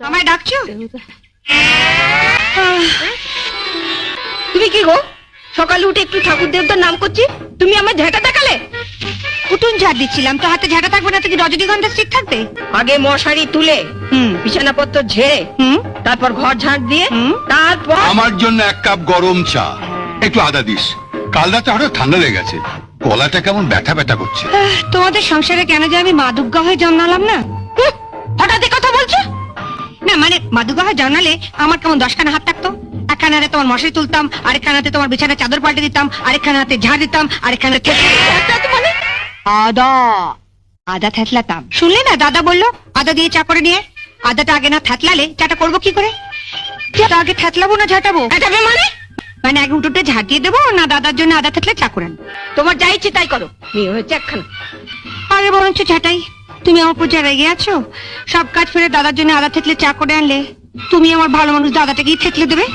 আমায় ডাকছো? তুমি কি গো, সকালে উঠে একটু ঠাকুর দেবতার নাম করছি, তুমি আমার ঝাঁটা দেখালে? উঠুন ঝাড় দিচ্ছিলাম, তো হাতে ঝাঁটা থাকবে না তো কি রজনীগন্ধার স্টিক থাকবে? আগে মশারি তুলে বিছানাপত্র ঝেড়ে তারপর ঘর ঝাঁট দিয়ে তারপর আমার জন্য 1 কাপ গরম চা, একটু আদা দিস। কাল রাতে হঠাৎ ঠান্ডা লেগে গেছে, গলাটা কেমন ব্যথা ব্যথা করছে। তোমাদের সংসারে কেন যে আমি মা দুর্গা হয়ে জন্মালাম না? হঠাৎ কথা বলছো না, মানে মা দুর্গা হয়ে জন্মালে আমার কেমন 10খানা হাত থাকতো। একখানা হাতে তোমার মশারি তুলতাম, আরেকখানাতে তোমার বিছানা চাদর পাল্টে দিতাম, আরেকখানা হাতে ঝাড় দিতাম, আরেকখানা মানে আদা আদা থেতলাতাম। শুনলে না, দাদা বললো আদা দিয়ে চা করে নিয়ে। আদাটা আগে না থেতলালে চাটা করবো কি করে? আগে থেতলাবো না ঝাঁটাবো? মানে মানে আগে উঠোতে ঝাঁটিয়ে দেবো না দাদার জন্য আদা থেতলে চা করেন? তোমার যা ইচ্ছে তাই করো, মেয়ে হয়েছে একখানা। আগে বরঞ্চ ঝাঁটাই। তুমি আমার উপর যা রেগে আছো, সব কাজ ফেলে দাদার জন্য আদা থেতলে চা করে আনলে তুমি আমার ভালো মানুষ দাদাটাকেই থেতলে দেবে।